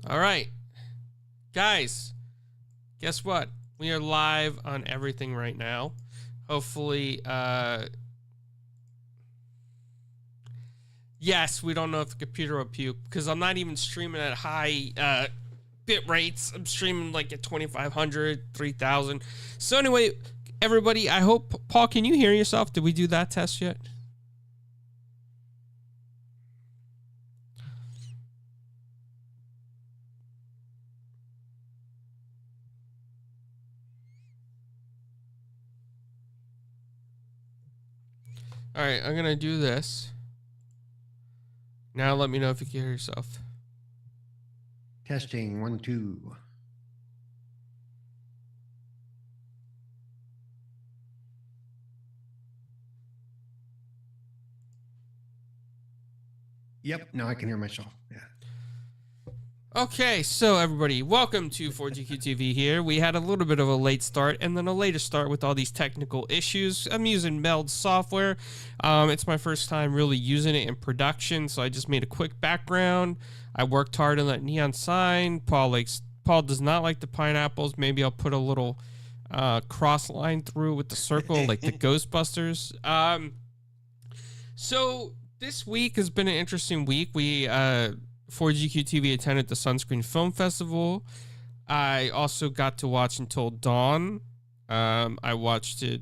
All right, guys, guess what? We are live on everything right now. Hopefully, yes, we don't know if the computer will puke because I'm not even streaming at high bit rates. I'm streaming like at 2500, 3000. So anyway, everybody, I hope, Paul, can you hear yourself? Did we do that test yet? All right, I'm going to do this. Now let me know if you can hear yourself. Testing 1, 2. Yep, now I can hear myself. Yeah. Okay, so everybody, welcome to 4GQ here. We had a little bit of a late start and then a later start with all these technical issues. I'm using Meld software. It's my first time really using it in production, so I just made a quick background. I worked hard on that neon sign. Paul does not like the pineapples. Maybe I'll put a little cross line through with the circle like the Ghostbusters. So this week has been an interesting week. We 4GQ attended the Sunscreen Film Festival. I also got to watch Until Dawn. I watched it,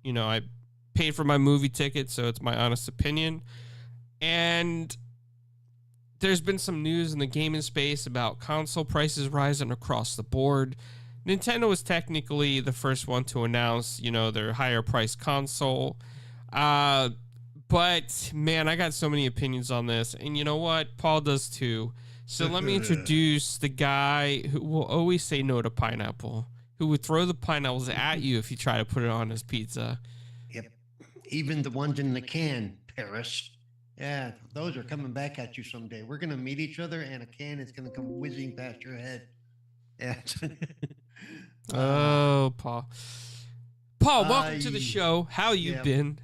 I paid for my movie ticket, so it's my honest opinion. And there's been some news in the gaming space about console prices rising across the board. Nintendo was technically the first one to announce, their higher priced console. But, man, I got so many opinions on this. And you know what? Paul does too. So let me introduce the guy who will always say no to pineapple, who would throw the pineapples at you if you try to put it on his pizza. Yep. Even the ones in the can, Paris. Yeah, those are coming back at you someday. We're going to meet each other, and a can is going to come whizzing past your head. Yeah. Oh, Paul. Paul, welcome to the show. How you been?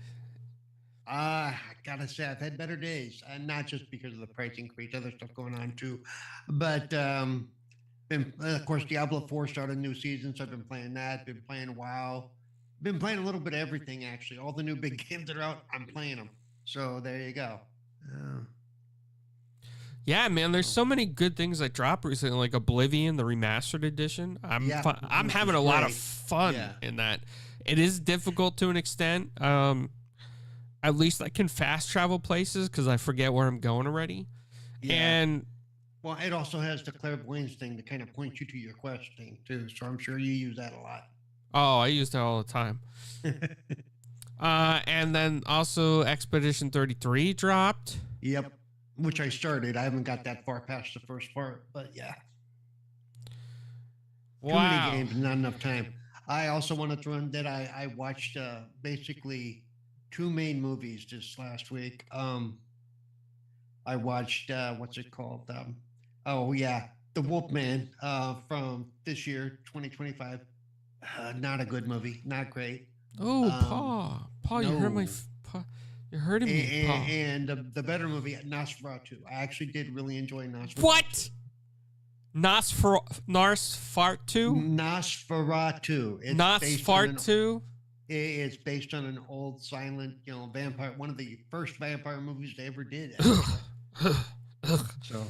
I gotta say, I've had better days, and not just because of the price increase, other stuff going on too. But of course, Diablo 4 started a new season, so I've been playing that. Been playing WoW. Been playing a little bit of everything actually. All the new big games that are out, I'm playing them. So there you go. Yeah, man, there's so many good things that dropped recently, like Oblivion, the remastered edition. I'm having a lot of fun in that. It is difficult to an extent. At least I can fast travel places because I forget where I'm going already. Yeah. And well, it also has the clairvoyance thing to kind of point you to your quest thing too. So I'm sure you use that a lot. Oh, I use that all the time. And then also Expedition 33 dropped. Yep. Which I started. I haven't got that far past the first part, but yeah. Wow. Too many games, not enough time. I also want to throw in that I watched basically 2 main movies this last week. I watched what's it called? The Wolfman from this year, 2025. Not a good movie, not great. Oh, Paul, no. You're hurting me, Paul. And the better movie, Nosferatu. I actually did really enjoy Nosferatu. What? Nosferatu? Nosferatu. Nosferatu? It's based on an old silent, vampire, one of the first vampire movies they ever did. So,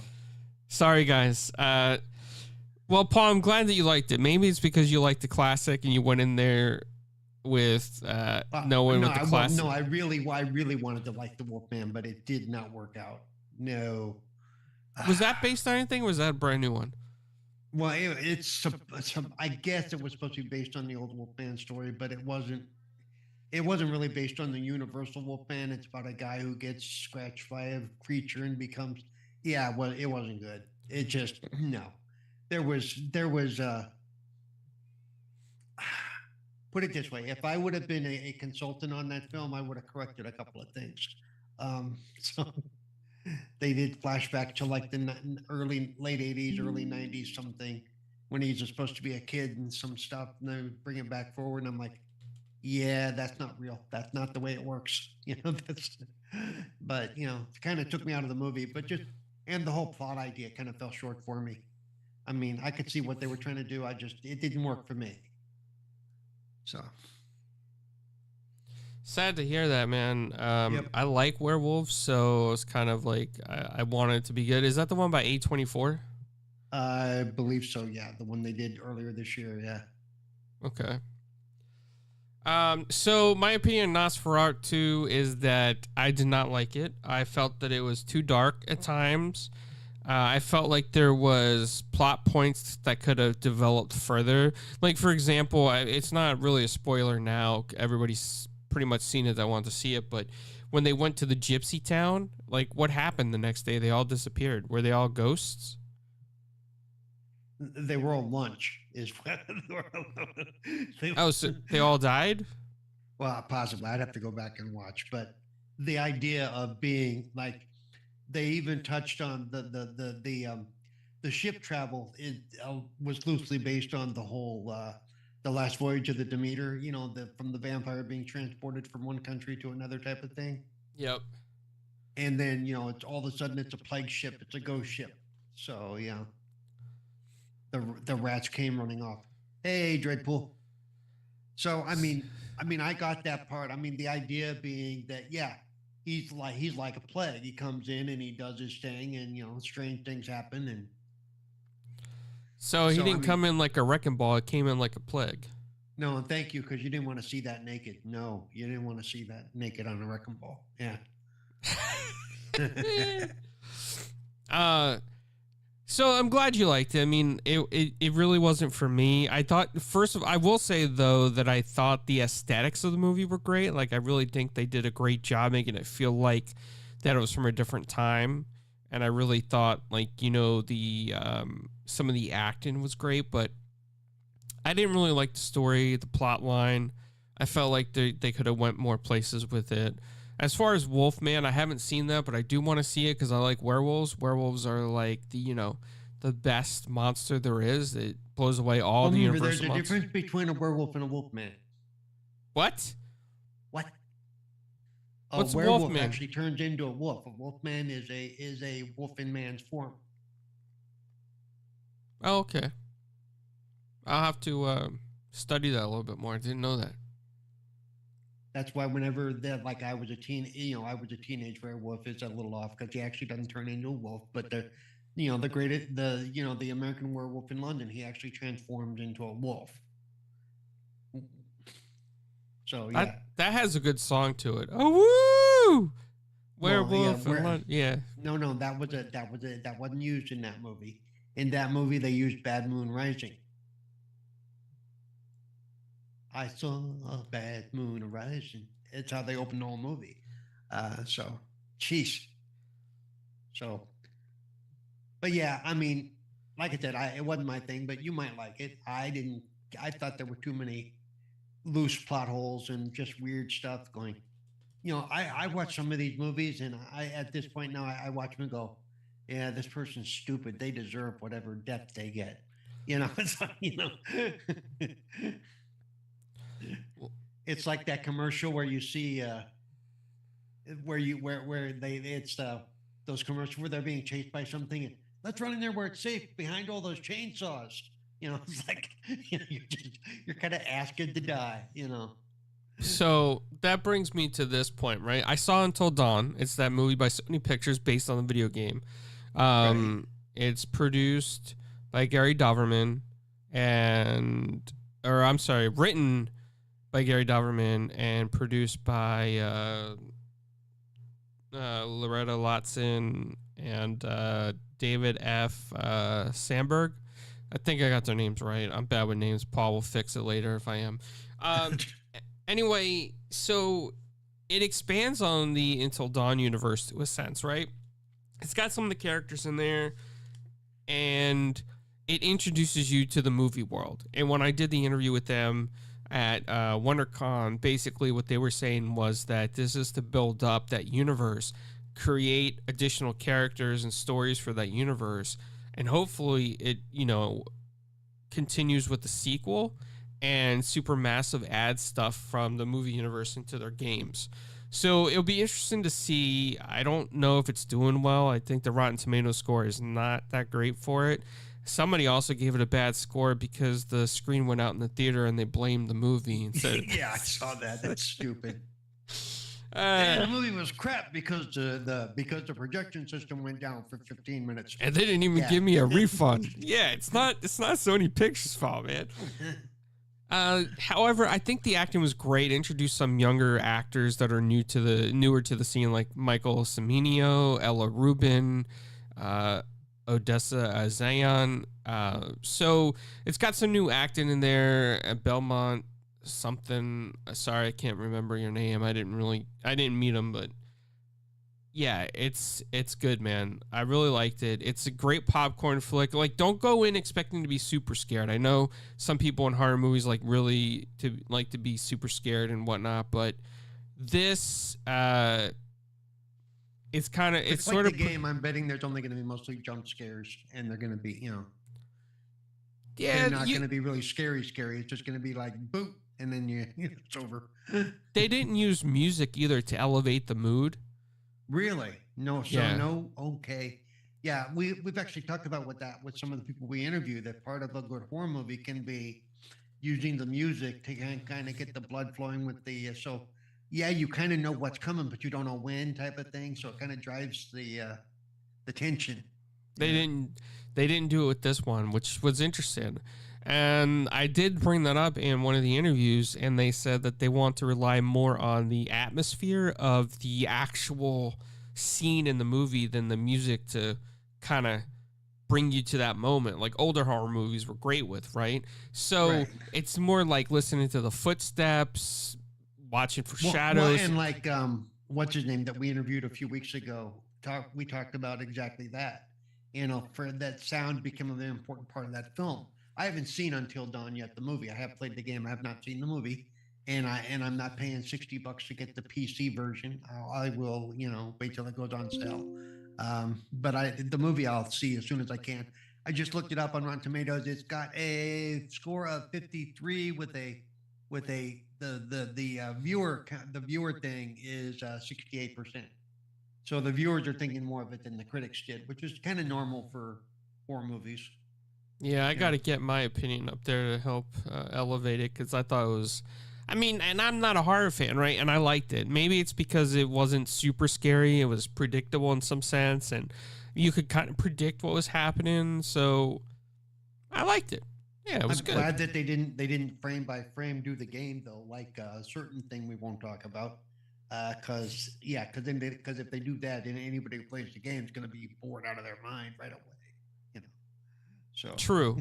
sorry, guys. Well, Paul, I'm glad that you liked it. Maybe it's because you liked the classic and you went in there with knowing what the classic. No, I really wanted to like the Wolfman, but it did not work out. No. Was that based on anything, or was that a brand new one? Well, I guess it was supposed to be based on the old Wolfman story, but it wasn't. It wasn't really based on the universal Wolfman. It's about a guy who gets scratched by a creature and becomes. Yeah, well, it wasn't good. It just no. There was. Put it this way: if I would have been a consultant on that film, I would have corrected a couple of things. So. They did flashback to like the late 80s, early 90s, something when he's supposed to be a kid and some stuff, and they bring him back forward. And I'm like, yeah, that's not real. That's not the way it works. But it kind of took me out of the movie, and the whole plot idea kind of fell short for me. I mean, I could see what they were trying to do. It didn't work for me. So sad to hear that, man. Yep. I like werewolves, so it's kind of like I want it to be good. Is that the one by A24? I believe so. Yeah, the one they did earlier this year. Yeah. Okay. So my opinion on Nosferatu is that I did not like it. I felt that it was too dark at times. I felt like there was plot points that could have developed further. Like, for example, it's not really a spoiler now. Everybody's pretty much seen it that want to see it. But when they went to the gypsy town, like, what happened the next day? They all disappeared. Were they all ghosts? They were on lunch. Oh, so they all died? Well, possibly. I'd have to go back and watch. But the idea of being like, they even touched on the ship travel. It was loosely based on the whole the last voyage of the Demeter. You know, from the vampire being transported from one country to another type of thing. Yep. And then it's all of a sudden it's a plague ship. It's a ghost ship. So yeah, the rats came running off. Hey, Dreadpool. So I mean, I got that part. I mean, the idea being that he's like a plague. He comes in and he does his thing, and strange things happen. And so he didn't come in like a wrecking ball. It came in like a plague. No, and thank you, because you didn't want to see that naked. No, you didn't want to see that naked on a wrecking ball. Yeah. So I'm glad you liked it. I mean, it really wasn't for me. I thought, I will say though that I thought the aesthetics of the movie were great. Like, I really think they did a great job making it feel like that it was from a different time. And I really thought, like, the some of the acting was great, but I didn't really like the story, the plot line. I felt like they could have went more places with it. As far as Wolfman, I haven't seen that, but I do want to see it because I like werewolves. Werewolves are like the best monster there is. It blows away all the universal monsters. There's a difference between a werewolf and a wolfman. What? What's a werewolf Wolfman? Actually turns into a wolf. A wolfman is a wolf in man's form. Oh, okay. I'll have to study that a little bit more. I didn't know that. That's why whenever I was a teenage werewolf, it's a little off because he actually doesn't turn into a wolf. But the American Werewolf in London, he actually transforms into a wolf. So yeah, that has a good song to it. Oh woo! Werewolf. Yeah. No, that wasn't used in that movie. In that movie, they used Bad Moon Rising. I saw a bad moon rising. It's how they opened the whole movie. Jeez. So, but yeah, I mean, like I said, it wasn't my thing, but you might like it. I thought there were too many loose plot holes and just weird stuff going. I watch some of these movies, and at this point now, I watch them and go, yeah, this person's stupid. They deserve whatever death they get. It's like, it's like that commercial where you see those commercials where they're being chased by something, and let's run in there where it's safe behind all those chainsaws. It's like you're kind of asking to die. So that brings me to this point, right? I saw Until Dawn. It's that movie by Sony Pictures based on the video game. Right. It's produced by Gary Doverman written by Gary Doverman and produced by Loretta Lotson and David F. Sandberg. I think I got their names right. I'm bad with names. Paul will fix it later if I am. Anyway, so it expands on the Until Dawn universe to a sense, right? It's got some of the characters in there, and it introduces you to the movie world. And when I did the interview with them at WonderCon, basically what they were saying was that this is to build up that universe, create additional characters and stories for that universe, and hopefully it, continues with the sequel and Supermassive adds stuff from the movie universe into their games. So it'll be interesting to see. I don't know if it's doing well. I think the Rotten Tomatoes score is not that great for it. Somebody also gave it a bad score because the screen went out in the theater and they blamed the movie and said, yeah, I saw that. That's stupid. The movie was crap because the projection system went down for 15 minutes. And they didn't even give me a refund. Yeah, it's not Sony Pictures' fault, man. However, I think the acting was great. Introduced some younger actors that are newer to the scene, like Michael Cimino, Ella Rubin, Odessa Azayan. So it's got some new acting in there. Belmont something. Sorry, I can't remember your name. I didn't meet him, but yeah, it's good, man. I really liked it. It's a great popcorn flick. Like, don't go in expecting to be super scared. I know some people in horror movies like to be super scared and whatnot, but this it's sort of the game. I'm betting there's only going to be mostly jump scares, and they're going to be, they're not going to be really scary. It's just going to be like boop, and then it's over. They didn't use music either to elevate the mood. Really? No. So yeah. No. Okay. Yeah, we've actually talked about with some of the people we interview, that part of a good horror movie can be using the music to kind of get the blood flowing with the so. Yeah, you kind of know what's coming, but you don't know when, type of thing. So it kind of drives the tension. They didn't do it with this one, which was interesting. And I did bring that up in one of the interviews, and they said that they want to rely more on the atmosphere of the actual scene in the movie than the music to kind of bring you to that moment, like older horror movies were great with, right? So It's more like listening to the footsteps, watching for shadows. And like, what's his name that we interviewed a few weeks ago? We talked about exactly that. For that sound become a very important part of that film. I haven't seen Until Dawn yet, the movie. I have played the game. I have not seen the movie, and I'm not paying $60 to get the PC version. I will, wait till it goes on sale. But the movie I'll see as soon as I can. I just looked it up on Rotten Tomatoes. It's got a score of 53 with the viewer thing is 68%. So the viewers are thinking more of it than the critics did, which is kind of normal for horror movies. Yeah, I got to get my opinion up there to help elevate it, because I thought it was, and I'm not a horror fan, right? And I liked it. Maybe it's because it wasn't super scary. It was predictable in some sense, and you could kind of predict what was happening. So I liked it. Yeah, it was good. I'm glad that they didn't frame by frame do the game, though, like a certain thing we won't talk about. Because if they do that, then anybody who plays the game is going to be bored out of their mind right away. So True.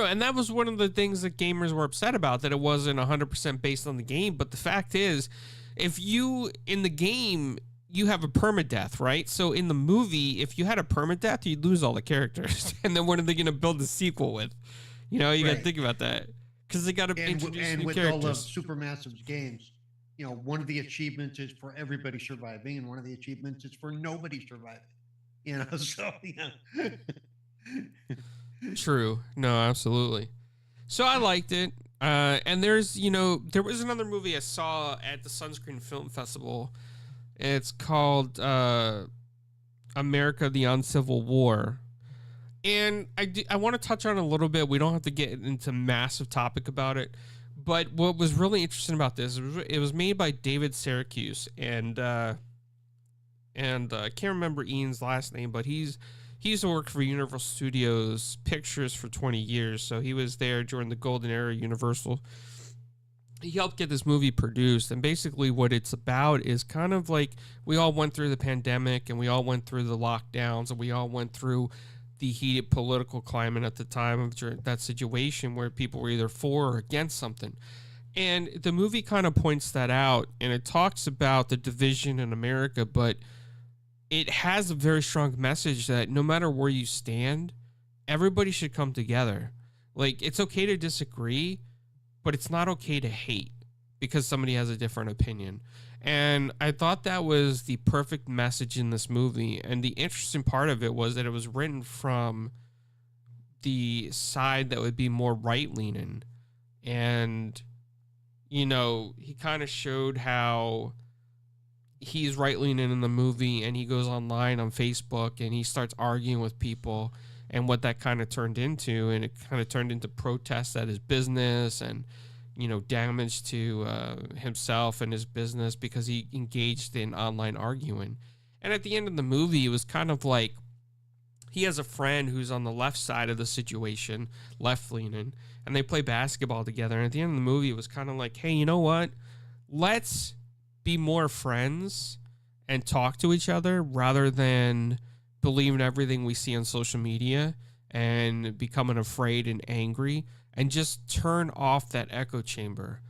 And that was one of the things that gamers were upset about, that it wasn't 100% based on the game. But the fact is, if you, in the game, you have a permadeath, right? So in the movie, if you had a permadeath, you'd lose all the characters. And then what are they going to build a sequel with? You got to think about that. Because they got to introduce new characters. And with all of Supermassive's games, one of the achievements is for everybody surviving, and one of the achievements is for nobody surviving. So yeah. True. No, absolutely. So I liked it. And there was another movie I saw at the Sunscreen Film Festival. It's called America: The Uncivil War. And I want to touch on it a little bit. We don't have to get into massive topic about it. But what was really interesting about this, it was made by David Syracuse, and I can't remember Ian's last name, but he used to work for Universal Studios Pictures for 20 years, so he was there during the golden era of Universal. He helped get this movie produced, and basically what it's about is kind of like we all went through the pandemic, and we all went through the lockdowns, and we all went through the heated political climate at the time of that situation where people were either for or against something. And the movie kind of points that out, and it talks about the division in America, but it has a very strong message that no matter where you stand, everybody should come together. Like, it's okay to disagree, but it's not okay to hate because somebody has a different opinion. And I thought that was the perfect message in this movie. And the interesting part of it was that it was written from the side that would be more right-leaning. And, he kind of showed how he's right-leaning in the movie, and he goes online on Facebook, and he starts arguing with people. and what that kind of turned into. And it kind of turned into protests at his business and, you know, damage to himself and his business because he engaged in online arguing. And at the end of the movie, it was kind of like he has a friend who's on the left side of the situation, left-leaning, and they play basketball together. And at the end of the movie, it was kind of like, hey, you know what? Let's be more friends and talk to each other rather than believing everything we see on social media and becoming afraid and angry, and just turn off that echo chamber.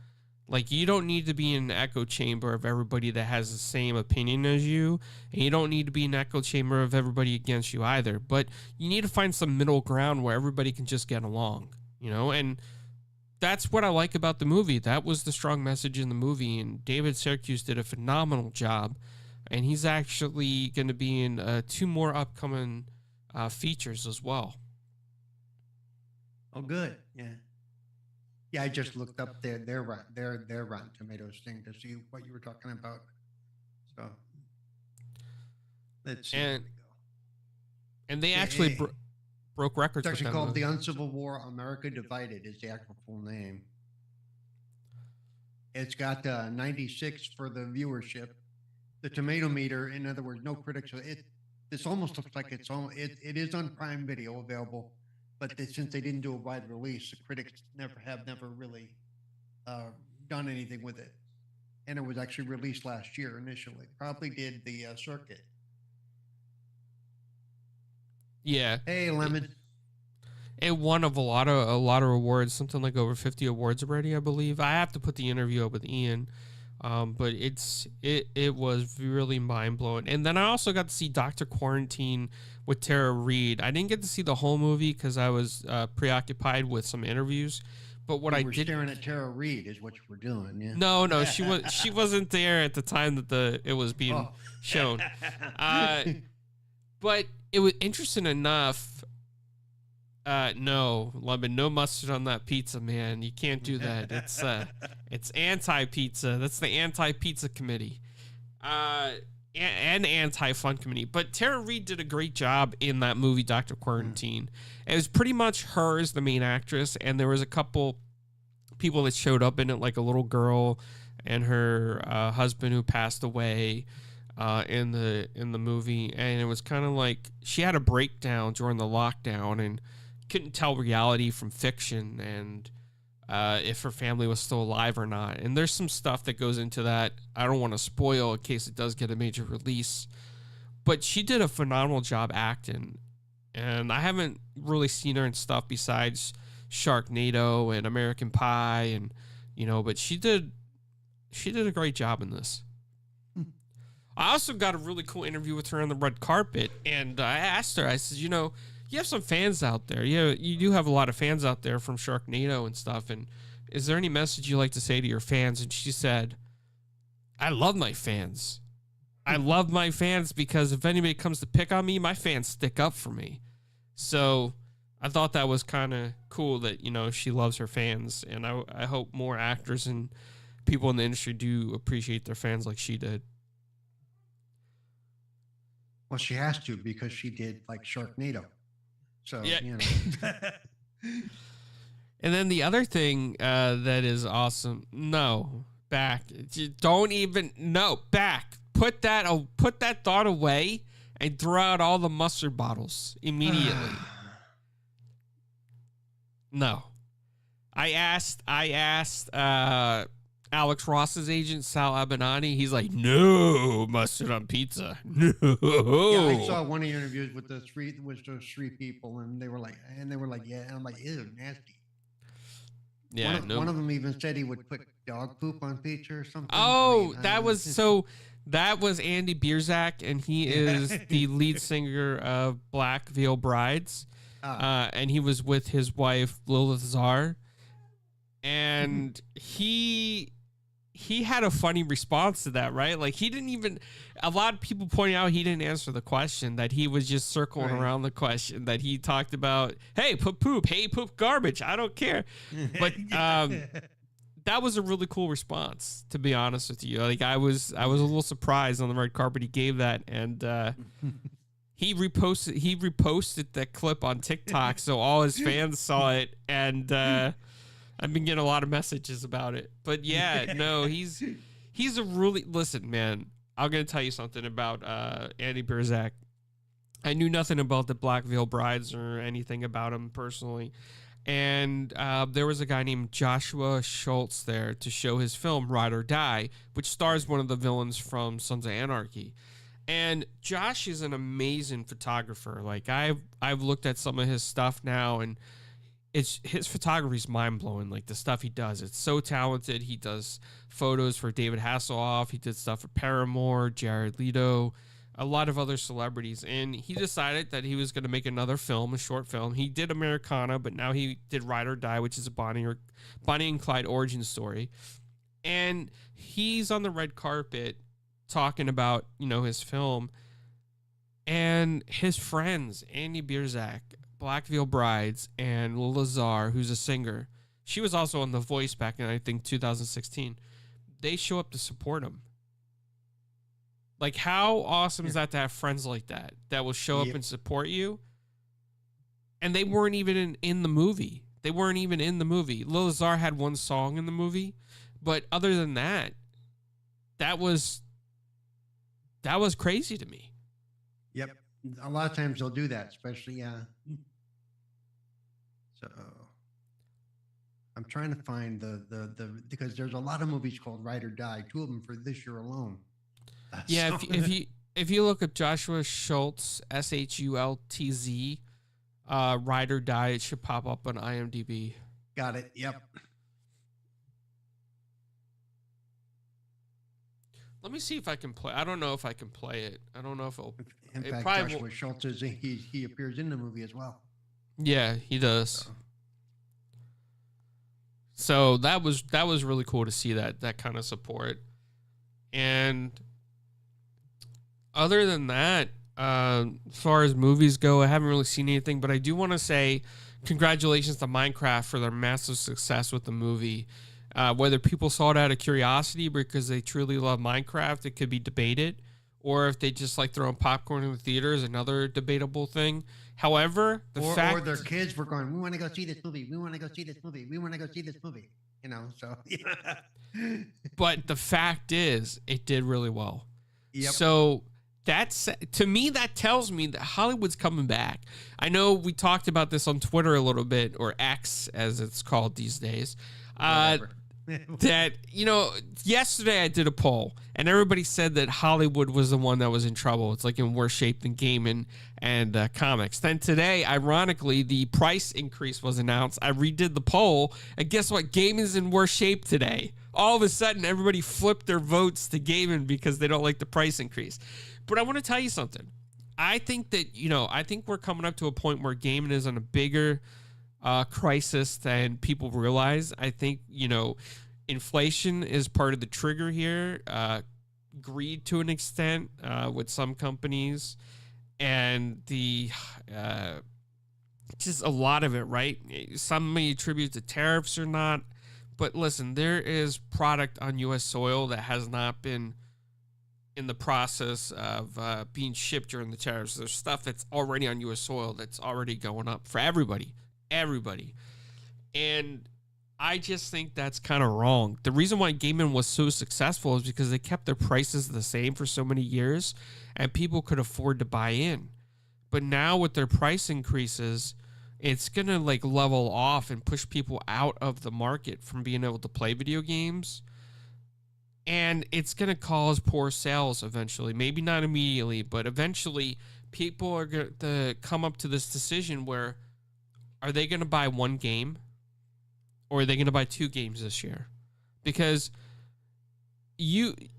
Like, you don't need to be in an echo chamber of everybody that has the same opinion as you, and you don't need to be in an echo chamber of everybody against you either. But you need to find some middle ground where everybody can just get along, you know? And that's what I like about the movie. That was the strong message in the movie, and David Syracuse did a phenomenal job. And he's actually going to be in 2 more upcoming features as well. Oh, good. Yeah. Yeah, I just looked up their Rotten Tomatoes thing to see what you were talking about. So let's see. And they actually broke records. It's actually called The Uncivil War: America Divided is the actual full name. It's got 96 for the viewership. The tomato meter, in other words, no critics. This almost looks like it is on Prime Video available. But since they didn't do a wide release, the critics never really done anything with it. And it was actually released last year initially. Probably did the circuit. Yeah. Hey, Lemon. It won a lot of awards, something like over 50 awards already, I believe. I have to put the interview up with Ian, but it was really mind blowing. And then I also got to see Dr. Quarantine with Tara Reid. I didn't get to see the whole movie because I was preoccupied with some interviews. But what I did, staring at Tara Reid is what you were doing. Yeah. No, she wasn't there at the time that it was being shown. But it was interesting enough. No, Lemon, no mustard on that pizza, man. You can't do that. It's anti-pizza. That's the anti-pizza committee. And anti-fun committee. But Tara Reid did a great job in that movie, Dr. Quarantine. It was pretty much her as the main actress, and there was a couple people that showed up in it, like a little girl and her husband who passed away in the movie. And it was kind of like she had a breakdown during the lockdown and couldn't tell reality from fiction, and if her family was still alive or not. And there's some stuff that goes into that. I don't want to spoil in case it does get a major release, but she did a phenomenal job acting. And I haven't really seen her in stuff besides Sharknado and American Pie, and but she did a great job in this. I also got a really cool interview with her on the red carpet, and I asked her, I said, you have some fans out there. You do have a lot of fans out there from Sharknado and stuff. And is there any message you like to say to your fans? And she said, I love my fans. I love my fans because if anybody comes to pick on me, my fans stick up for me. So I thought that was kind of cool that, she loves her fans. And I hope more actors and people in the industry do appreciate their fans like she did. Well, she has to, because she did like Sharknado. So, yeah. And then the other thing that is awesome. No, back. Don't even. No, back. Put that thought away and throw out all the mustard bottles immediately. No. I asked Alex Ross's agent, Sal Abenani. He's like, no mustard on pizza. No. Yeah, I saw one of your interviews with those three people, and they were like, yeah. And I'm like, ew, nasty. Yeah. One of them even said he would put dog poop on pizza or something. Oh, that was Andy Bierzak, and he is the lead singer of Black Veil Brides. And he was with his wife, Lilith Czar. And he had a funny response to that, right? Like, he didn't even, a lot of people pointing out he didn't answer the question, that he was just circling around the question, that he talked about, hey, put poop, hey, poop garbage, I don't care. But that was a really cool response, to be honest with you. Like, I was a little surprised on the red carpet he gave that, and he reposted that clip on TikTok, so all his fans saw it, and I've been getting a lot of messages about it. But yeah, no, he's a really, listen, man. I'm gonna tell you something about Andy Birzak. I knew nothing about the Black Veil Brides or anything about him personally. And there was a guy named Joshua Schultz there to show his film Ride or Die, which stars one of the villains from Sons of Anarchy. And Josh is an amazing photographer. Like I've looked at some of his stuff now, and his photography is mind blowing. Like the stuff he does, it's so talented. He does photos for David Hasselhoff. He did stuff for Paramore, Jared Leto, a lot of other celebrities, and he decided that he was going to make another film, a short film. He did Americana, but now he did Ride or Die, which is a Bonnie and Clyde origin story. And he's on the red carpet talking about, his film, and his friends, Andy Birzak, Black Veil Brides, and Lazar, who's a singer. She was also on The Voice back in, I think, 2016. They show up to support him. Like, how awesome is that to have friends like that will show up and support you? And they weren't even in the movie. They weren't even in the movie. Lil Azar had one song in the movie, but other than that, that was crazy to me. Yep. A lot of times they'll do that, especially, So I'm trying to find the because there's a lot of movies called Ride or Die, 2 of them for this year alone. Yeah, if you look up Joshua Schultz, Schultz, Ride or Die, it should pop up on IMDb. Got it. Yep. Let me see if I can play. I don't know if I can play it. I don't know if it'll. In fact, Joshua Schultz he appears in the movie as well. Yeah, he does. So that was really cool to see that kind of support. And other than that, as far as movies go, I haven't really seen anything, but I do want to say congratulations to Minecraft for their massive success with the movie. Whether people saw it out of curiosity because they truly love Minecraft, it could be debated, or if they just like throwing popcorn in the theater is another debatable thing. However, or their kids were going, we want to go see this movie. We want to go see this movie. We want to go see this movie. So. But the fact is, it did really well. Yep. So to me, that tells me that Hollywood's coming back. I know we talked about this on Twitter a little bit, or X as it's called these days. That, yesterday I did a poll and everybody said that Hollywood was the one that was in trouble. It's like in worse shape than gaming and comics. Then today, ironically, the price increase was announced. I redid the poll, and guess what? Gaming's in worse shape today. All of a sudden, everybody flipped their votes to gaming because they don't like the price increase. But I want to tell you something. I think that, I think we're coming up to a point where gaming is on a bigger crisis than people realize. I think, inflation is part of the trigger here, greed to an extent with some companies, and the just a lot of it, right? Some may attribute to tariffs or not, but listen, there is product on U.S. soil that has not been in the process of being shipped during the tariffs. There's stuff that's already on U.S. soil that's already going up for everybody. And I just think that's kind of wrong. The reason why gaming was so successful is because they kept their prices the same for so many years and people could afford to buy in. But now with their price increases, it's going to like level off and push people out of the market from being able to play video games. And it's going to cause poor sales eventually. Maybe not immediately, but eventually people are going to come up to this decision where, are they going to buy one game or are they going to buy 2 games this year? Because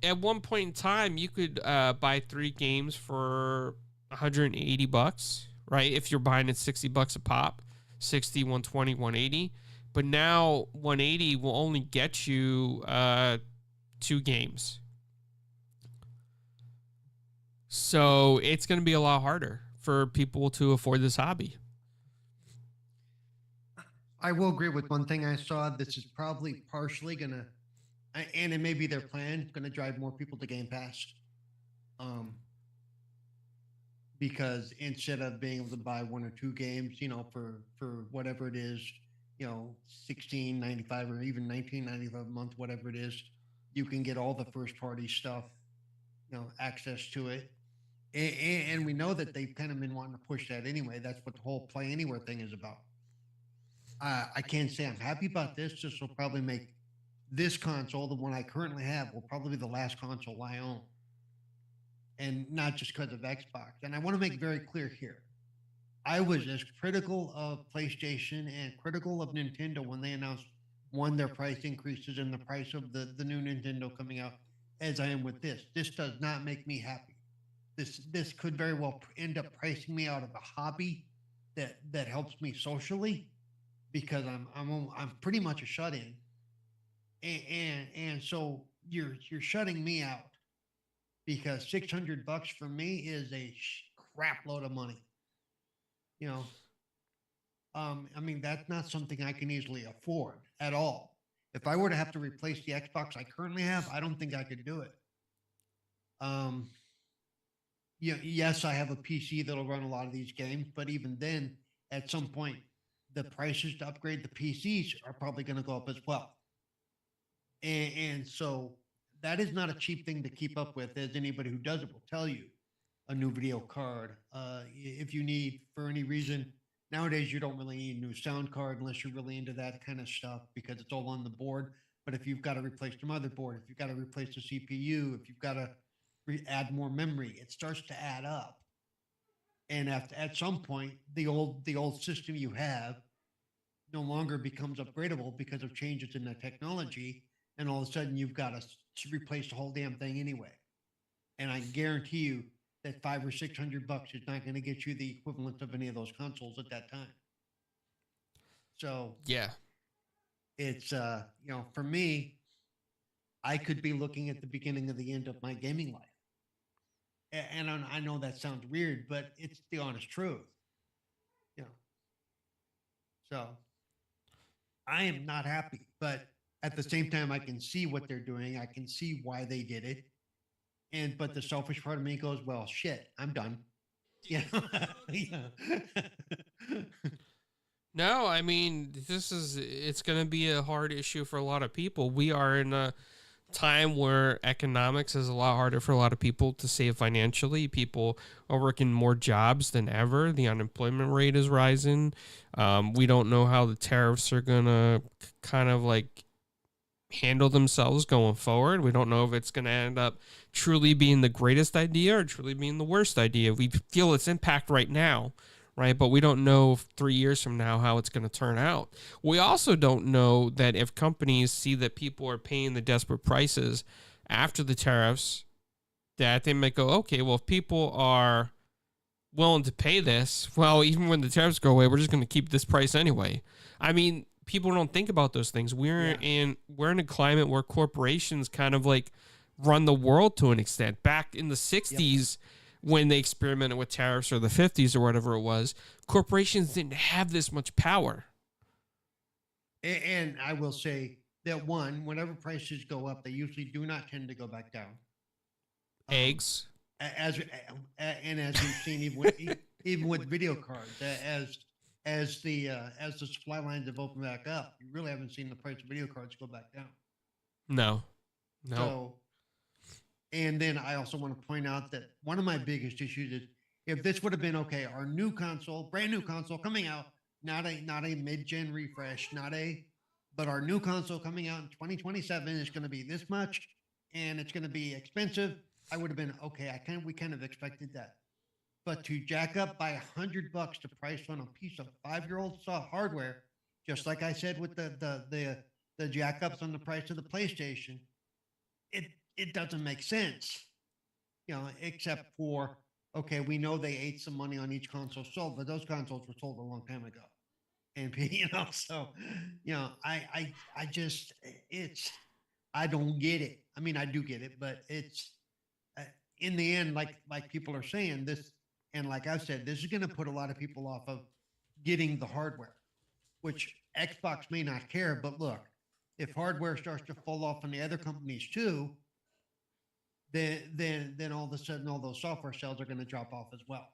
at one point in time, you could buy 3 games for $180, right? If you're buying it $60 a pop, 60, 120, 180. But now 180 will only get you 2 games. So it's going to be a lot harder for people to afford this hobby. I will agree with one thing I saw. This is probably partially going to, and it may be their plan, going to drive more people to Game Pass. because instead of being able to buy one or two games, for whatever it is, 16.95 or even 19.95 a month, whatever it is, you can get all the first party stuff, access to it. And we know that they've kind of been wanting to push that anyway. That's what the whole Play Anywhere thing is about. I can't say I'm happy about this. This will probably make this console, the one I currently have, will probably be the last console I own. And not just because of Xbox. And I want to make very clear here. I was as critical of PlayStation and critical of Nintendo when they announced, one, their price increases and the price of the new Nintendo coming out, as I am with this. This does not make me happy. This could very well end up pricing me out of a hobby that helps me socially, because I'm pretty much a shut-in, and so you're shutting me out, because $600 for me is a crap load of money. I mean, that's not something I can easily afford at all. If I were to have to replace the Xbox I currently have, I don't think I could do it. Yes, I have a PC that'll run a lot of these games, but even then, at some point, the prices to upgrade the PCs are probably going to go up as well. And so that is not a cheap thing to keep up with, as anybody who does it will tell you. A new video card. If you need, for any reason, nowadays you don't really need a new sound card unless you're really into that kind of stuff, because it's all on the board. But if you've got to replace the motherboard, if you've got to replace the CPU, if you've got to add more memory, it starts to add up. And at some point, the old system you have no longer becomes upgradable because of changes in the technology, and all of a sudden you've got to replace the whole damn thing anyway. And I guarantee you that $500 or $600 is not going to get you the equivalent of any of those consoles at that time. So yeah, it's for me, I could be looking at the beginning of the end of my gaming life. And I know that sounds weird, but it's the honest truth. So I am not happy, but at the same time, I can see what they're doing. I can see why they did it. But the selfish part of me goes, well, shit, I'm done. Yeah. No, I mean, it's going to be a hard issue for a lot of people. We are in a time where economics is a lot harder for a lot of people to save financially. People are working more jobs than ever. The unemployment rate is rising. We don't know how the tariffs are going to kind of like handle themselves going forward. We don't know if it's going to end up truly being the greatest idea or truly being the worst idea. We feel its impact right now, right? But we don't know 3 years from now how it's going to turn out. We also don't know that if companies see that people are paying the desperate prices after the tariffs, that they might go, okay, well, if people are willing to pay this, well, even when the tariffs go away, we're just going to keep this price anyway. I mean, people don't think about those things. We're in a climate where corporations kind of like run the world to an extent. Back in the 60s, when they experimented with tariffs, or the 50s or whatever it was, corporations didn't have this much power. And I will say that, one, whenever prices go up, they usually do not tend to go back down. Eggs. As we've seen, even with video cards, as the supply lines have opened back up, you really haven't seen the price of video cards go back down. No. So, and then I also want to point out that one of my biggest issues is, if this would have been, okay, our new console, brand new console coming out, not a mid-gen refresh, but our new console coming out in 2027 is going to be this much, and it's going to be expensive, I would have been, okay, we kind of expected that. But to jack up by $100 the price on a piece of 5-year-old hardware, just like I said with the jack-ups on the price of the PlayStation, it doesn't make sense, except for, okay, we know they ate some money on each console sold, but those consoles were sold a long time ago. And, so, I don't get it. I mean, I do get it, but it's, in the end, like people are saying this, and like I've said, this is going to put a lot of people off of getting the hardware, which Xbox may not care, but look, if hardware starts to fall off on the other companies too, then all of a sudden all those software sales are going to drop off as well.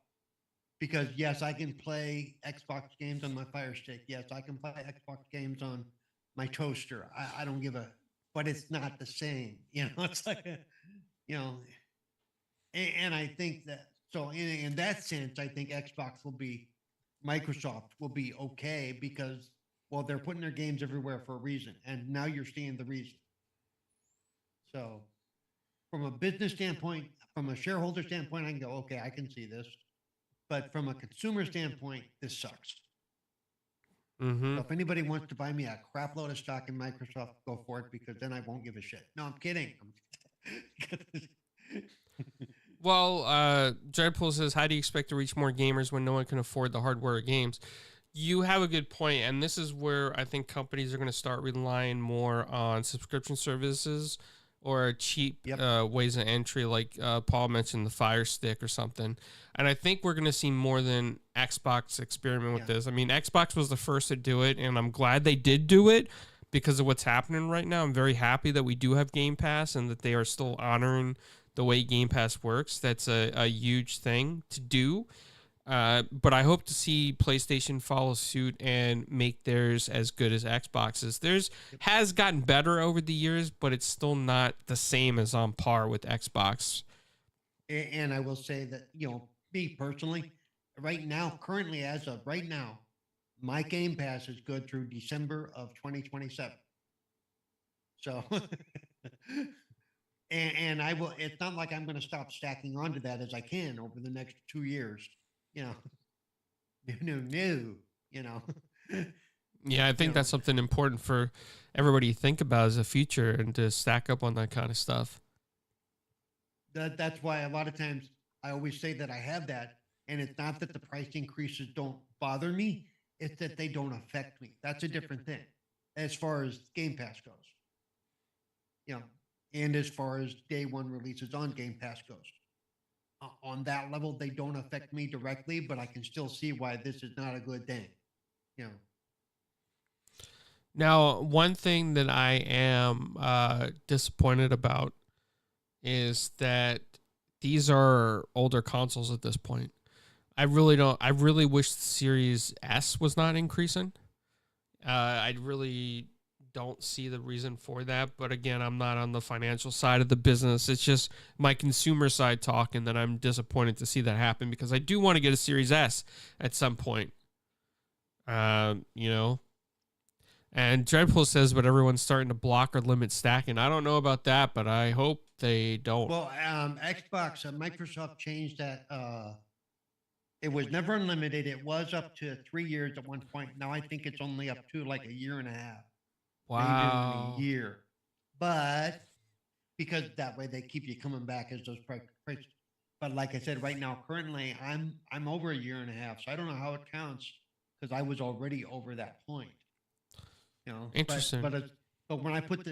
because yes, I can play Xbox games on my Fire Stick. Yes, I can play Xbox games on my toaster. I don't give a, but it's not the same. It's like you know, and I think that so in that sense, I think Microsoft will be okay because well, they're putting their games everywhere for a reason, and now you're seeing the reason. So, from a business standpoint, from a shareholder standpoint, I can go, okay, I can see this. But from a consumer standpoint, this sucks. Mm-hmm. So if anybody wants to buy me a crap load of stock in Microsoft, go for it because then I won't give a shit. No, I'm kidding. Well, Dreadpool says, how do you expect to reach more gamers when no one can afford the hardware or games? You have a good point, and this is where I think companies are going to start relying more on subscription services or cheap ways of entry, like Paul mentioned, the Fire Stick or something. And I think we're going to see more than Xbox experiment with this. I mean, Xbox was the first to do it, and I'm glad they did do it because of what's happening right now. I'm very happy that we do have Game Pass and that they are still honoring the way Game Pass works. That's a huge thing to do. But I hope to see PlayStation follow suit and make theirs as good as Xbox's. Theirs has gotten better over the years, but it's still not the same as on par with Xbox. And I will say that, me personally, right now, currently as of right now, my Game Pass is good through December of 2027. So, and I will, it's not like I'm going to stop stacking onto that as I can over the next 2 years. No. Yeah, I think that's something important for everybody to think about as a future and to stack up on that kind of stuff. That's why a lot of times I always say that I have that, and it's not that the price increases don't bother me, it's that they don't affect me. That's a different thing as far as Game Pass goes. And as far as day one releases on Game Pass goes. On that level, they don't affect me directly, but I can still see why this is not a good thing. Now, one thing that I am disappointed about is that these are older consoles at this point. I really wish the Series S was not increasing. I really don't see the reason for that, but again, I'm not on the financial side of the business. It's just my consumer side talking that I'm disappointed to see that happen because I do want to get a Series S at some point. And Dreadpool says, but everyone's starting to block or limit stacking. I don't know about that, but I hope they don't. Well, Microsoft changed that. It was never unlimited. It was up to 3 years at one point. Now I think it's only up to like a year and a half. Wow. Maybe a year. But because that way they keep you coming back as those prices. But like I said, right now, currently I'm over a year and a half. So I don't know how it counts because I was already over that point. Interesting. But when I put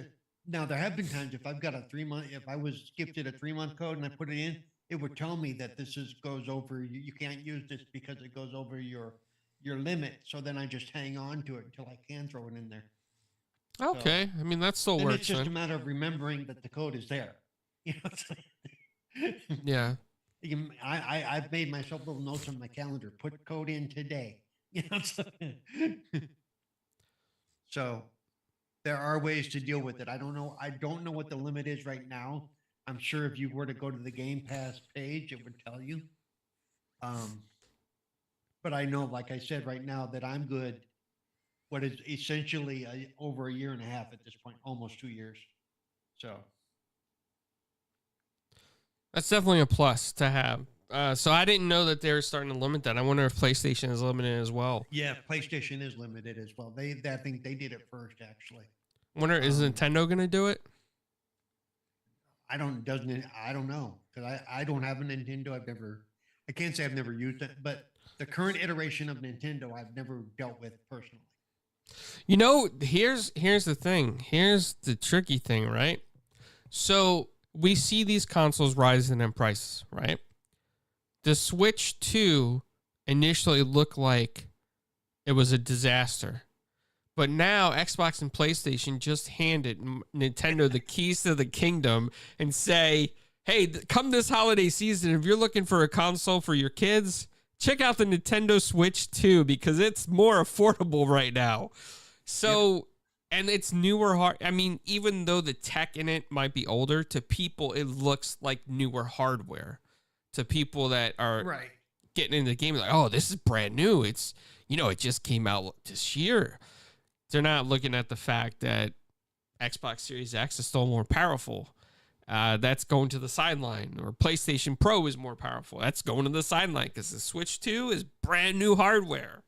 now there have been times if I've got if I was gifted a 3-month code and I put it in, it would tell me that this goes over. You can't use this because it goes over your limit. So then I just hang on to it until I can throw it in there. Okay, I mean that still works. It's just a matter of remembering that the code is there. Yeah. I've made myself little notes on my calendar. Put code in today. So there are ways to deal with it. I don't know what the limit is right now. I'm sure if you were to go to the Game Pass page, it would tell you. But I know, like I said, right now that I'm good. What is essentially over a year and a half at this point, almost 2 years. So that's definitely a plus to have. So I didn't know that they were starting to limit that. I wonder if PlayStation is limited as well. Yeah, PlayStation is limited as well. I think they did it first, actually. Is Nintendo going to do it? I don't know because I don't have a Nintendo. I can't say I've never used it, but the current iteration of Nintendo I've never dealt with personally. Here's the thing. Here's the tricky thing, right? So we see these consoles rising in prices, right? The Switch 2 initially looked like it was a disaster. But now Xbox and PlayStation just handed Nintendo the keys to the kingdom and say, hey, come this holiday season, if you're looking for a console for your kids, check out the Nintendo Switch 2 because it's more affordable right now. So, and it's newer I mean, even though the tech in it might be older, to people it looks like newer hardware. To people that are getting into the game, like, oh, this is brand new. It's, it just came out this year. They're not looking at the fact that Xbox Series X is still more powerful. That's going to the sideline. Or PlayStation Pro is more powerful. That's going to the sideline because the Switch 2 is brand new hardware.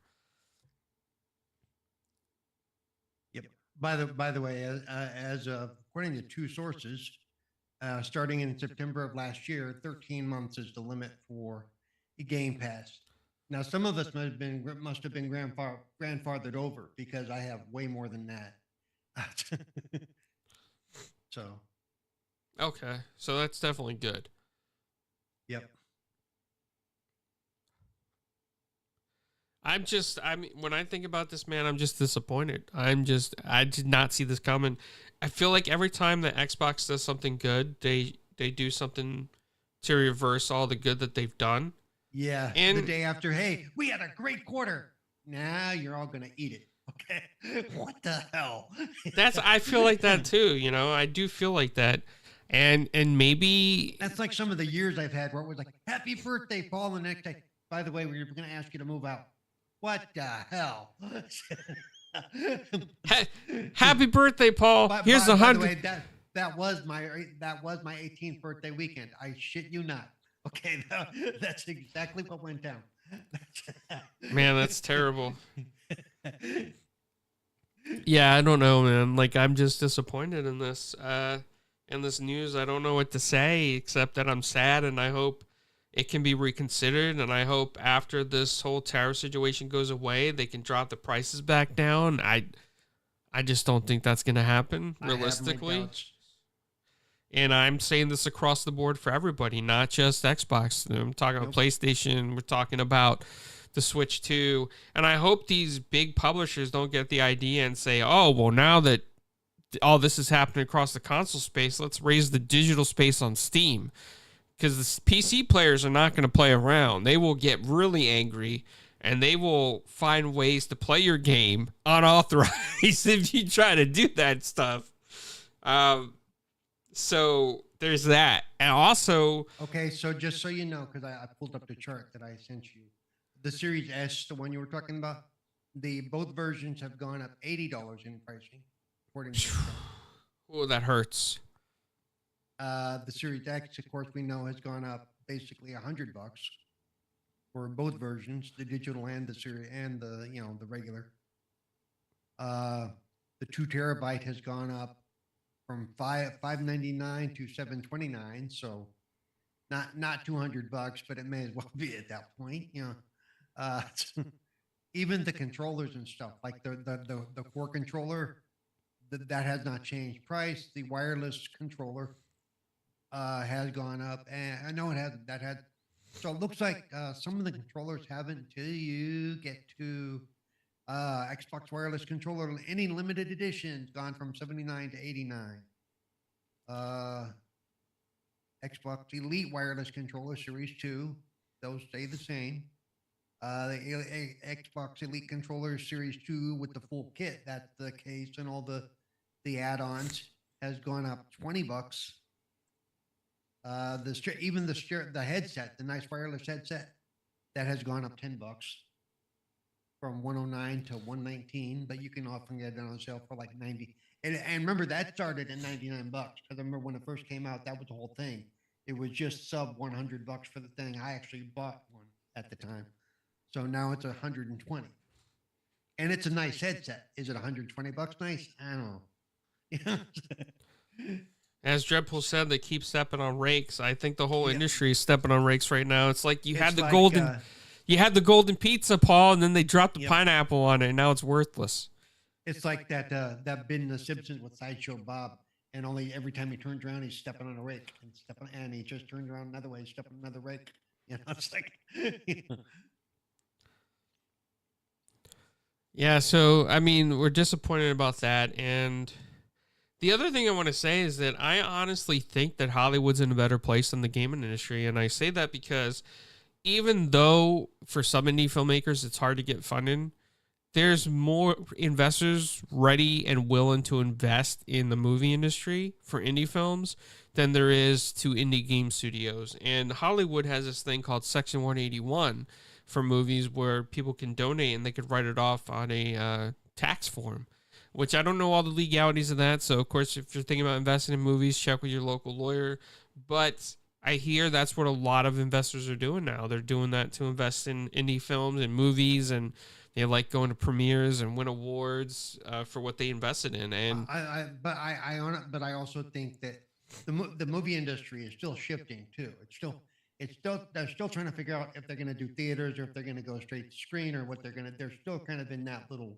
Yep. By the way, as according to two sources, starting in September of last year, 13 months is the limit for a Game Pass. Now, some of us must have been grandfathered over because I have way more than that. So. Okay, so that's definitely good. Yep. When I think about this, man, I'm just disappointed. I did not see this coming. I feel like every time that Xbox does something good, they do something to reverse all the good that they've done. Yeah. And the day after, hey, we had a great quarter. Now you're all going to eat it. Okay. What the hell? I feel like that too. I do feel like that. And maybe that's like some of the years I've had where it was like, happy birthday, Paul. The next day, by the way, we're going to ask you to move out. What the hell? Happy birthday, Paul. Here's $100. By the way, that was my 18th birthday weekend. I shit you not. Okay, that's exactly what went down. Man, that's terrible. Yeah, I don't know, man. Like, I'm just disappointed in this news. I don't know what to say except that I'm sad, and I hope it can be reconsidered, and I hope after this whole tariff situation goes away, they can drop the prices back down. I just don't think that's going to happen realistically. And I'm saying this across the board for everybody, not just Xbox. I'm talking about PlayStation. We're talking about the Switch 2. And I hope these big publishers don't get the idea and say, oh, well, now that all this is happening across the console space, let's raise the digital space on Steam. Because the PC players are not going to play around. They will get really angry, and they will find ways to play your game unauthorized if you try to do that stuff. So there's that. And also... Okay, so just so you know, because I pulled up the chart that I sent you. The Series S, the one you were talking about, both versions have gone up $80 in pricing. Oh, that hurts. The Series X, of course, we know has gone up basically $100 for both versions, the digital and the series and the regular. The 2 terabyte has gone up from $599 to $729, so not $200, but it may as well be at that point. Even the controllers and stuff, like the core controller, that has not changed price. The wireless controller has gone up, and I know it hasn't. So it looks like some of the controllers haven't until you get to Xbox wireless controller. Any limited editions gone from $79 to $89. Xbox Elite wireless controller Series 2, those stay the same. The Xbox Elite controller Series 2 with the full kit, that's the case and all the add-ons, has gone up $20. The headset, the nice wireless headset, that has gone up $10 from $109 to $119, but you can often get it on sale for like $90. And remember, that started at $99 because I remember when it first came out, that was the whole thing. It was just sub $100 for the thing. I actually bought one at the time, so now it's $120, and it's a nice headset. Is it $120 nice? I don't know. As Dreadpool said, they keep stepping on rakes. I think the whole industry is stepping on rakes right now. It's like you had the golden pizza, Paul, and then they dropped the pineapple on it, and now it's worthless. It's like that bit in The Simpsons with Sideshow Bob, and only every time he turns around, he's stepping on a rake, and he just turns around another way, stepping on another rake. It's like. Yeah, so I mean, we're disappointed about that, and the other thing I want to say is that I honestly think that Hollywood's in a better place than the gaming industry, and I say that because even though for some indie filmmakers it's hard to get funding, there's more investors ready and willing to invest in the movie industry for indie films than there is to indie game studios. And Hollywood has this thing called Section 181 for movies where people can donate and they could write it off on a tax form, which I don't know all the legalities of that. So, of course, if you're thinking about investing in movies, check with your local lawyer. But I hear that's what a lot of investors are doing now. They're doing that to invest in indie films and movies, and they like going to premieres and win awards for what they invested in. And but I also think that the movie industry is still shifting too. They're still trying to figure out if they're going to do theaters or if they're going to go straight to screen or what they're still kind of in that little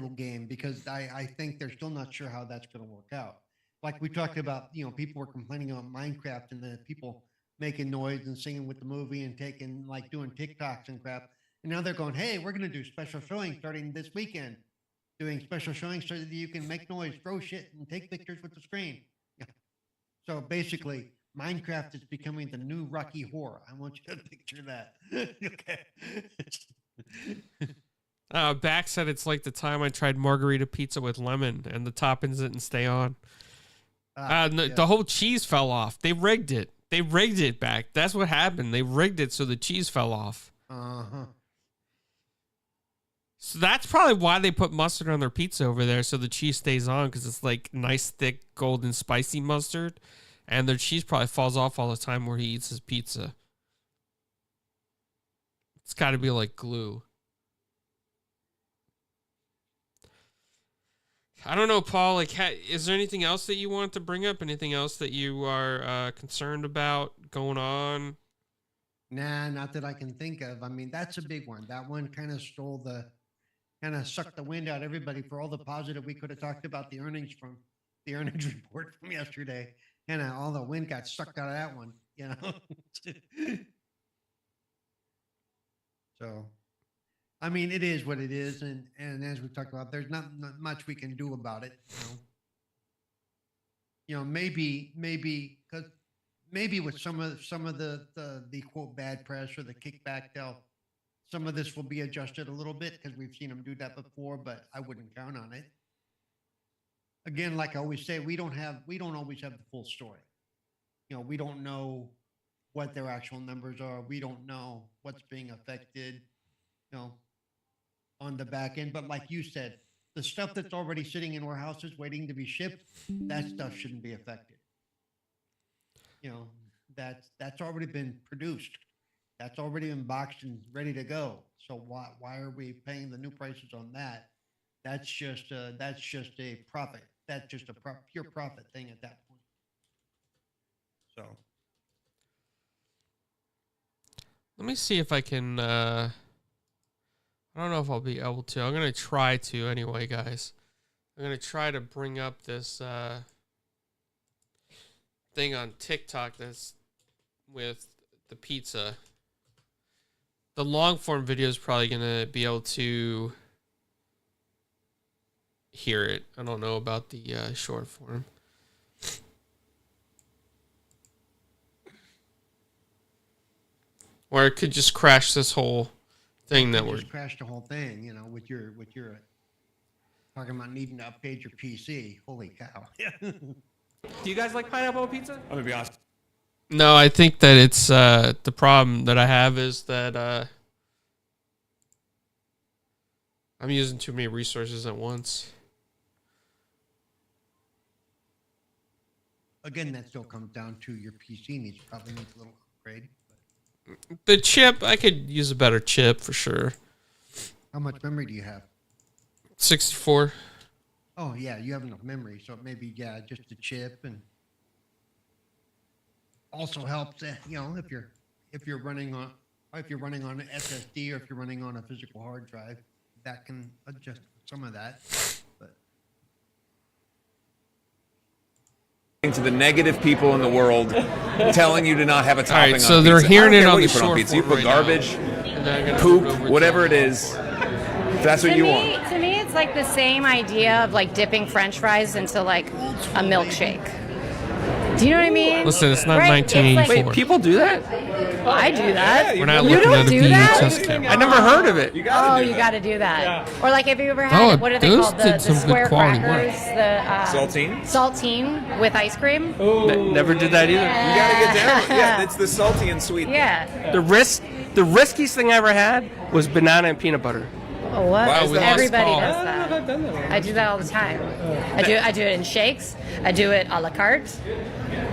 game, because I think they're still not sure how that's going to work out. Like we talked about, people were complaining about Minecraft and the people making noise and singing with the movie and doing TikToks and crap. And now they're going, hey, we're going to do special showings starting this weekend, doing special showings so that you can make noise, throw shit, and take pictures with the screen. Yeah. So basically, Minecraft is becoming the new Rocky Horror. I want you to picture that. Okay. Back said it's like the time I tried margarita pizza with lemon and the toppings didn't stay on. Yeah. The whole cheese fell off. They rigged it. They rigged it back. That's what happened. They rigged it so the cheese fell off. Uh-huh. So that's probably why they put mustard on their pizza over there, so the cheese stays on, because it's like nice, thick, golden, spicy mustard. And their cheese probably falls off all the time where he eats his pizza. It's got to be like glue. I don't know, Paul. Is there anything else that you want to bring up? Anything else that you are concerned about going on? Nah, not that I can think of. I mean, that's a big one. That one kind of sucked the wind out of everybody for all the positive we could have talked about the earnings report from yesterday. All the wind got sucked out of that one, So, I mean, it is what it is, and as we talked about, there's not much we can do about it. Maybe with some of the quote bad press or the kickback, some of this will be adjusted a little bit because we've seen them do that before, but I wouldn't count on it. Again, like I always say, we don't always have the full story. We don't know what their actual numbers are. We don't know what's being affected, on the back end. But like you said, the stuff that's already sitting in warehouses waiting to be shipped, that stuff shouldn't be affected. That's already been produced. That's already been boxed and ready to go. So why are we paying the new prices on that? That's just a profit. That's just a pure profit thing at that point. So let me see if I can. I don't know if I'll be able to. I'm gonna try to anyway, guys. I'm gonna try to bring up this thing on TikTok that's with the pizza. The long form video is probably gonna be able to hear it. I don't know about the short form. Or it could just crash this whole thing that we're just crash the whole thing, with your talking about needing to update your PC. Holy cow. Do you guys like pineapple pizza? I'm gonna be honest. No, I think that it's the problem that I have is that I'm using too many resources at once. Again, that still comes down to your PC probably needs a little upgrade. The chip, I could use a better chip for sure. How much memory do you have? 64. Oh yeah, you have enough memory, so maybe just the chip, and also helps if you're running on an SSD or if you're running on a physical hard drive, that can adjust some of that. But to the negative people in the world, telling you to not have a topping. All right, so on they're pizza. hearing it on the you put on short pizza. You form put right garbage, now. poop, whatever it is. If that's what you want. To me, it's like the same idea of like dipping French fries into like a milkshake. Do you know what I mean? Listen, it's not Right? It's like- 1984. Wait, people do that? I do that. We're not You looking don't at a do that? VHS camera. I never heard of it. Oh, you got to do that. Or like, have you ever had Oh, what are they those called? did The some good square quality work. crackers, the Saltine? saltine with ice cream. Never did that either. You gotta get down. Yeah, it's the salty and sweet. Yeah. The riskiest thing I ever had was banana and peanut butter. Oh, what? Why is that? Everybody Paul. does that. I do that all the time. I do it in shakes. I do it a la carte.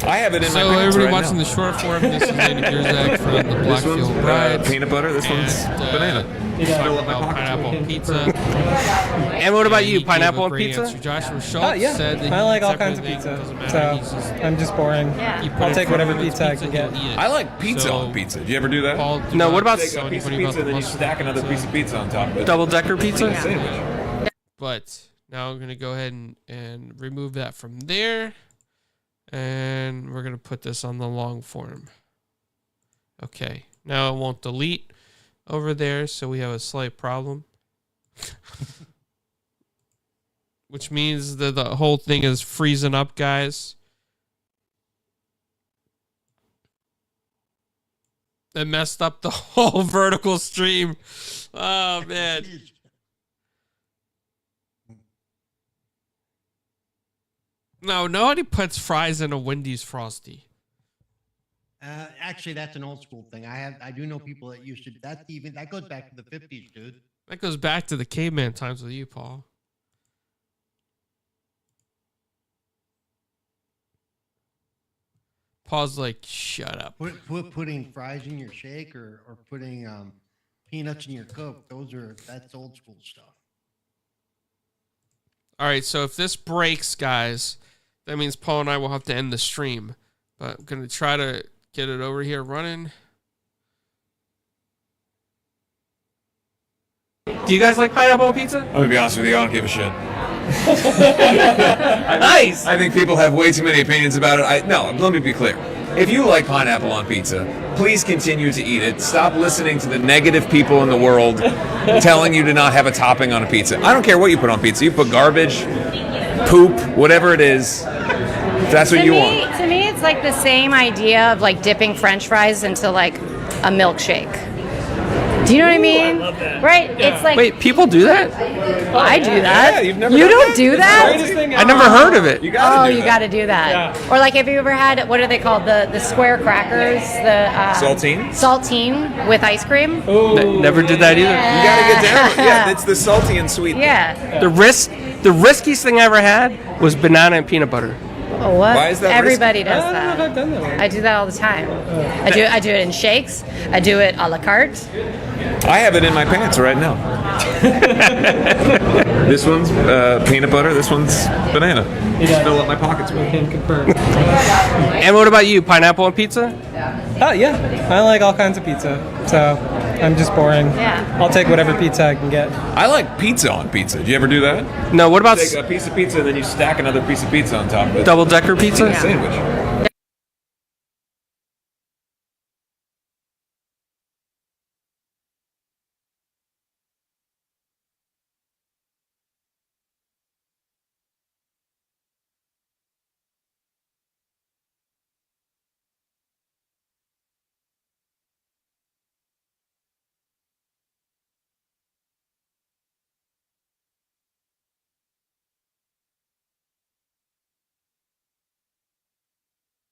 I have it in my So pants everybody right watching now. the short form, this is Andy Gierzak from the This one's Blackfield Bride. peanut butter. This one's And, banana. Fill up my pockets. pineapple pizza. And what about He you? gave Pineapple a and great pizza? answer. Joshua Schultz Yeah, said that I like he all eats kinds of everything, pizza, doesn't matter. so I'm just boring. Yeah. You put I'll it take in front whatever of his pizza I can he'll get. eat it. I like pizza So, on pizza. Do you ever do that? Paul, do No, not what about Take a tell piece of anybody about pizza and then the you mustard stack another pizza. piece of pizza on top of it. Double-decker pizza? Sandwich. But now I'm going to go ahead and remove that from there. And we're going to put this on the long form. Okay. Now it won't delete over there, so we have a slight problem. Which means that the whole thing is freezing up, guys. It messed up the whole vertical stream. Oh, man. No, nobody puts fries in a Wendy's Frosty. Actually, that's an old school thing. I do know people that used to. That goes back to the 50s, dude. That goes back to the caveman times with you, Paul. Paul's like, shut up. Putting fries in your shake or putting peanuts in your Coke. That's old school stuff. All right, so if this breaks, guys, that means Paul and I will have to end the stream. But I'm going to try to get it over here running. Do you guys like pineapple on pizza? I'm gonna be honest with you, I don't give a shit. Nice. I think people have way too many opinions about it. No, let me be clear. If you like pineapple on pizza, please continue to eat it. Stop listening to the negative people in the world telling you to not have a topping on a pizza. I don't care what you put on pizza. You put garbage, poop, whatever it is. That's what you want. To me, it's like the same idea of like dipping French fries into like a milkshake. Do you know what I mean? Right? It's like Wait, people do that? I do that. Yeah, you've never you done don't that? do that? I never heard of it. You gotta do You that. got to do that. Or like, have you ever had what are they called? The square crackers, the Saltine? saltine with ice cream. Never did that either. You gotta get down. Yeah, it's the salty and sweet. Yeah. The riskiest thing I ever had was banana and peanut butter. Oh, what? Why is that Everybody does I don't know if that. I've done that. I do that all the time. I do it in shakes. I do it a la carte. I have it in my pants right now. This one's peanut butter. This one's banana. Fill up my pockets with. Can confirm. And what about you? Pineapple on pizza? Yeah, I like all kinds of pizza, so I'm just boring. Yeah. I'll take whatever pizza I can get. I like pizza on pizza. Do you ever do that? No, what about Take a piece of pizza and then you stack another piece of pizza on top of it. double-decker pizza? Sandwich.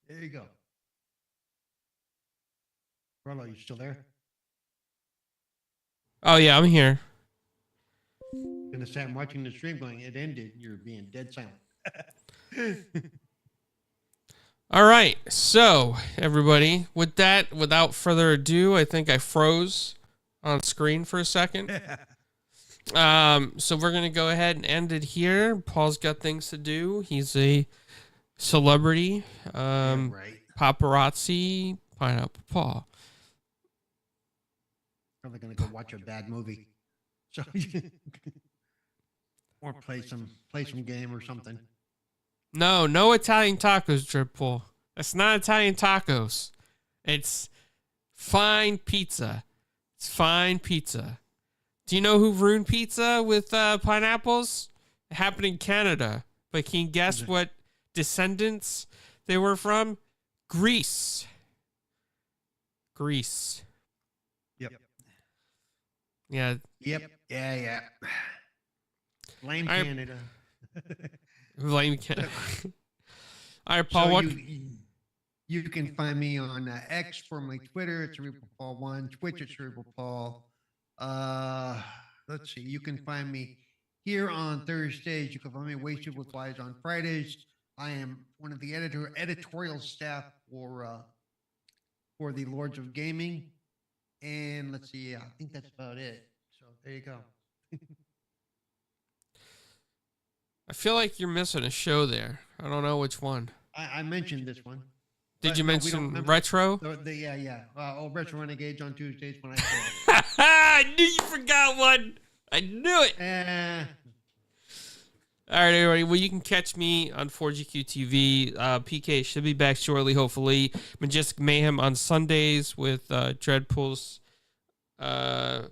There you go. Rollo, you still there? Oh, yeah, I'm here. Gonna say I'm watching the stream going, it ended. You're being dead silent. All right, so everybody, with that, without further ado, I think I froze on screen for a second. So we're gonna go ahead and end it here. Paul's got things to do. He's a celebrity, Right. paparazzi, Pineapple Paul. Probably gonna go watch a bad movie. So or play some game or something. No Italian tacos, Drip Paul. That's not Italian tacos. It's fine pizza. It's fine pizza. Do you know who ruined pizza with pineapples? It happened in Canada. But can you guess what descendants They were from Greece. Greece. Yep. Yeah. Yep. Yeah. Blame I- Canada. Blame Canada. All right, Paul. So What? you can find me on X, formerly Twitter, at Cerebral Paul 1, Twitch at Cerebral Paul. Let's see. You can find me here on Thursdays. You can find me Wasted with Wise on Fridays. I am one of the editorial staff for the Lords of Gaming. And let's see. I think that's about it. So there you go. I feel like you're missing a show there. I don't know which one. I mentioned this one. Did But you no, we don't mention remember. Retro? Yeah. Retro Renegades on Tuesdays when I said I knew you forgot one. I knew it. it. All right, everybody. Well, you can catch me on 4GQ TV. PK should be back shortly, hopefully. Majestic Mayhem on Sundays with Dreadpulse. How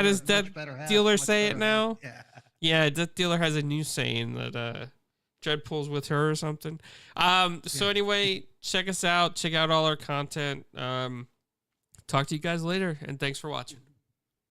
does that dealer say it now? Yeah. Yeah, that dealer has a new saying that Dreadpool's with her or something. So anyway, check us out. Check out all our content. Talk to you guys later, and thanks for watching.